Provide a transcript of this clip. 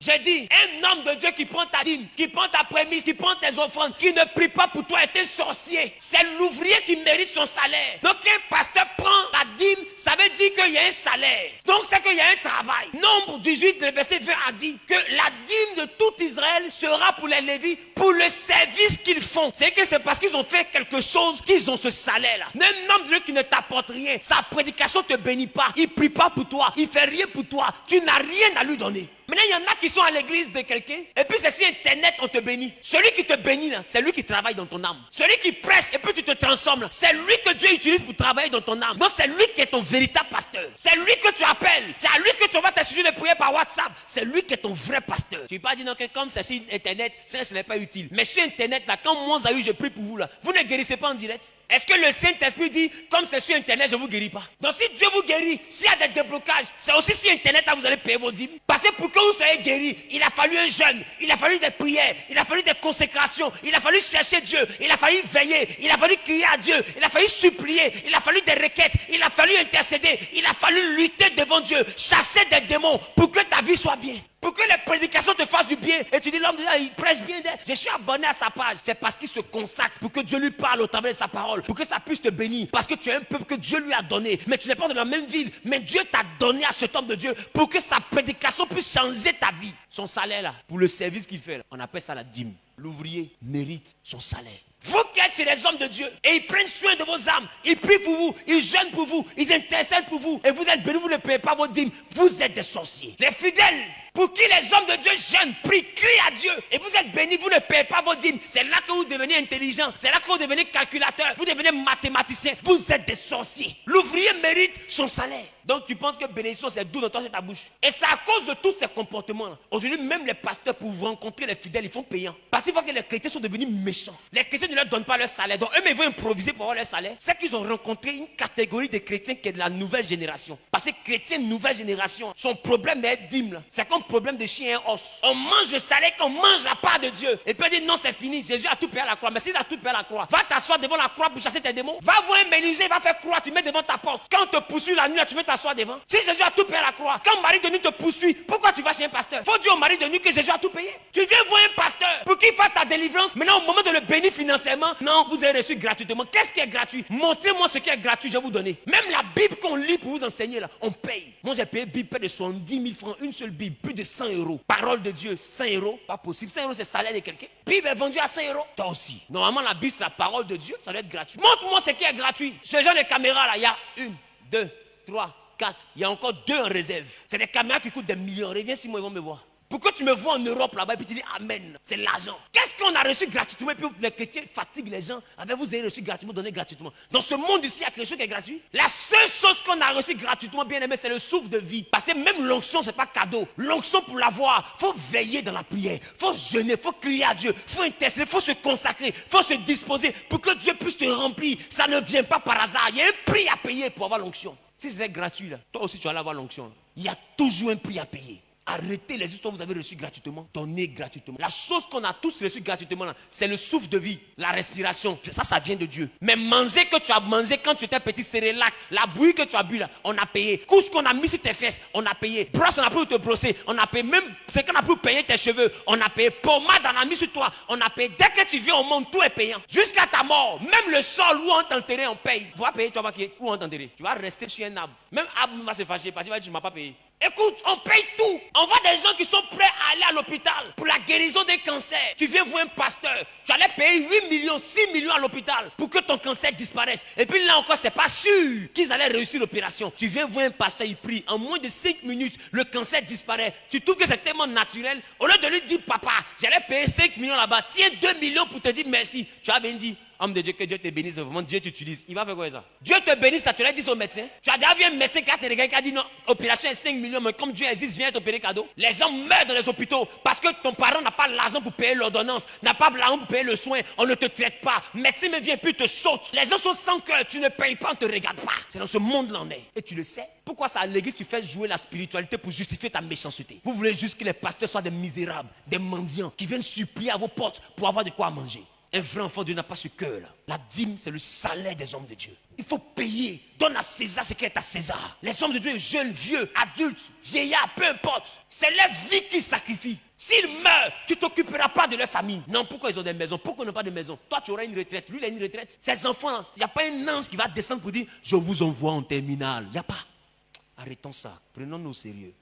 J'ai dit, un homme de Dieu qui prend ta dîme, qui prend ta prémisse, qui prend tes offrandes, qui ne prie pas pour toi est un sorcier. C'est l'ouvrier qui mérite son salaire. Donc un pasteur prend la dîme, ça veut dire qu'il y a un salaire. Donc c'est qu'il y a un travail. Nombre 18, le verset 20 a dit que la dîme de tout Israël sera pour les Lévites, pour le service qu'ils font. C'est que c'est parce qu'ils ont fait quelque chose qu'ils ont ce salaire-là. Même un homme de Dieu qui ne t'apporte rien, sa prédication ne te bénit pas, il ne prie pas pour toi, il ne fait rien pour toi, tu n'as rien à lui donner. Maintenant, il y en a qui sont à l'église de quelqu'un, et puis c'est sur Internet, on te bénit. Celui qui te bénit, c'est lui qui travaille dans ton âme. Celui qui prêche, et puis tu te transformes, c'est lui que Dieu utilise pour travailler dans ton âme. Donc, c'est lui qui est ton véritable pasteur. C'est lui que tu appelles. C'est à lui que tu envoies tes sujets de prière par WhatsApp. C'est lui qui est ton vrai pasteur. Tu ne peux pas dire non, que comme c'est sur Internet, ça, ce n'est pas utile. Mais sur Internet, là, quand moi, je prie pour vous, là, vous ne guérissez pas en direct. Est-ce que le Saint-Esprit dit, comme c'est sur Internet, je ne vous guéris pas? Donc, si Dieu vous guérit, s'il y a des déblocages, c'est aussi sur Internet, là, vous allez payer vos dîmes. Parce que pour que vous soyez guéri, il a fallu un jeûne, il a fallu des prières, il a fallu des consécrations, il a fallu chercher Dieu, il a fallu veiller, il a fallu crier à Dieu, il a fallu supplier, il a fallu des requêtes, il a fallu intercéder, il a fallu lutter devant Dieu, chasser des démons pour que ta vie soit bien. Pour que les prédications te fassent du bien. Et tu dis, l'homme, il prêche bien. Je suis abonné à sa page. C'est parce qu'il se consacre pour que Dieu lui parle au travers de sa parole. Pour que ça puisse te bénir. Parce que tu es un peuple que Dieu lui a donné. Mais tu n'es pas dans la même ville. Mais Dieu t'a donné à cet homme de Dieu pour que sa prédication puisse changer ta vie. Son salaire là, pour le service qu'il fait là, on appelle ça la dîme. L'ouvrier mérite son salaire. Vous qui êtes chez les hommes de Dieu et ils prennent soin de vos âmes, ils prient pour vous, ils jeûnent pour vous, ils intercèdent pour vous et vous êtes bénis, vous ne payez pas vos dîmes, vous êtes des sorciers. Les fidèles, pour qui les hommes de Dieu jeûnent, prient, crient à Dieu et vous êtes bénis, vous ne payez pas vos dîmes. C'est là que vous devenez intelligent, c'est là que vous devenez calculateur, vous devenez mathématicien, vous êtes des sorciers. L'ouvrier mérite son salaire. Donc tu penses que bénédiction c'est doux dans ta bouche. Et c'est à cause de tous ces comportements-là. Aujourd'hui, même les pasteurs, pour vous rencontrer les fidèles, ils font payant. Parce qu'ils voient que les chrétiens sont devenus méchants. Les chrétiens ne leur donnent pas leur salaire. Donc eux, ils vont improviser pour avoir leur salaire. C'est qu'ils ont rencontré une catégorie de chrétiens qui est de la nouvelle génération. Parce que chrétiens nouvelle génération, son problème est dîme. C'est comme problème de chien et os. On mange le salaire qu'on mange la part de Dieu. Et puis on dit non, c'est fini. Jésus a tout payé à la croix. Mais s'il a tout payé à la croix, va t'asseoir devant la croix pour chasser tes démons. Va voir un menuisier, il va faire croix, tu mets devant ta porte. Quand on te poursuit la nuit, tu mets t'asseoir devant. Si Jésus a tout payé à la croix, quand mari de nuit te poursuit, pourquoi tu vas chez un pasteur? Faut dire au mari de nuit que Jésus a tout payé. Tu viens voir un pasteur pour qu'il fasse ta délivrance. Maintenant, au moment de le bénir financièrement, non, vous avez reçu gratuitement. Qu'est-ce qui est gratuit? Montrez-moi ce qui est gratuit, je vais vous donner. Même la Bible qu'on lit pour vous enseigner, là, on paye. Moi, j'ai payé Bible près de 70 000 francs, une seule Bible, plus de 100 euros. Parole de Dieu, 100 euros, pas possible. 100 euros, c'est le salaire de quelqu'un. Bible est vendue à 100 euros. Toi aussi. Normalement, la Bible, c'est la parole de Dieu, ça doit être gratuit. Montre-moi ce qui est gratuit. Ce genre de caméra là, il y a 1, 2, 3, 4. Il y a encore 2 en réserve. C'est des caméras qui coûtent des millions. Reviens si moi, ils vont me voir. Pourquoi tu me vois en Europe là-bas et puis tu dis Amen? C'est l'argent. Qu'est-ce qu'on a reçu gratuitement et puis les chrétiens fatiguent les gens? Avez-vous avez reçu gratuitement, donné gratuitement? Dans ce monde ici, il y a quelque chose qui est gratuit. La seule chose qu'on a reçu gratuitement, bien aimé, c'est le souffle de vie. Parce que même l'onction, c'est pas cadeau. L'onction pour l'avoir, faut veiller dans la prière, faut jeûner, faut crier à Dieu, faut intercéder, faut se consacrer, faut se disposer pour que Dieu puisse te remplir. Ça ne vient pas par hasard. Il y a un prix à payer pour avoir l'onction. Si c'était gratuit là, toi aussi tu vas aller avoir l'onction. Il y a toujours un prix à payer. Arrêtez les histoires que vous avez reçues gratuitement. Donnez gratuitement. La chose qu'on a tous reçue gratuitement, c'est le souffle de vie, la respiration. Ça vient de Dieu. Mais manger que tu as mangé quand tu étais petit, cérélac, la bouillie que tu as bu là, on a payé. Couche qu'on a mis sur tes fesses, on a payé. Brosse, on a pu te brosser, on a payé. Même ce qu'on a pu payer tes cheveux, on a payé. Pommade, on a mis sur toi, on a payé. Dès que tu viens au monde, tout est payant. Jusqu'à ta mort, même le sol où on t'enterrait, on paye. Tu vas payer, tu vas pas payer. Où on t'enterrait? Tu vas rester sur un arbre. Même arbre va se fâcher parce qu'il va dire, tu ne m'as pas payé. Écoute, on paye tout. On voit des gens qui sont prêts à aller à l'hôpital pour la guérison des cancers. Tu viens voir un pasteur, tu allais payer 8 millions, 6 millions à l'hôpital pour que ton cancer disparaisse. Et puis là encore, c'est pas sûr qu'ils allaient réussir l'opération. Tu viens voir un pasteur, il prie. En moins de 5 minutes, le cancer disparaît. Tu trouves que c'est tellement naturel. Au lieu de lui dire, papa, j'allais payer 5 millions là-bas, tiens 2 millions pour te dire merci. Tu as bien dit, homme de Dieu, que Dieu te bénisse, vraiment Dieu t'utilise. Il va faire quoi ça? Dieu te bénisse, ça tu l'as dit au médecin. Tu as déjà vu un médecin qui a regardé qui a dit non, opération est 5 millions, mais comme Dieu existe, viens t'opérer cadeau. Les gens meurent dans les hôpitaux parce que ton parent n'a pas l'argent pour payer l'ordonnance, n'a pas l'argent pour payer le soin, on ne te traite pas. Médecin ne vient plus, te saute. Les gens sont sans cœur, tu ne payes pas, on ne te regarde pas. C'est dans ce monde-là on est. Et tu le sais. Pourquoi ça à l'église tu fais jouer la spiritualité pour justifier ta méchanceté? Vous voulez juste que les pasteurs soient des misérables, des mendiants qui viennent supplier à vos portes pour avoir de quoi manger. Un vrai enfant de Dieu n'a pas ce cœur-là. La dîme, c'est le salaire des hommes de Dieu. Il faut payer. Donne à César ce qui est à César. Les hommes de Dieu, jeunes, vieux, adultes, vieillards, peu importe. C'est leur vie qu'ils sacrifient. S'ils meurent, tu ne t'occuperas pas de leur famille. Non, pourquoi ils ont des maisons? Pourquoi ils n'ont pas de maison? Toi, tu auras une retraite. Lui, il a une retraite. Ces enfants, il n'y a pas un ange qui va descendre pour dire, je vous envoie en terminale. Il n'y a pas. Arrêtons ça. Prenons-nous au sérieux.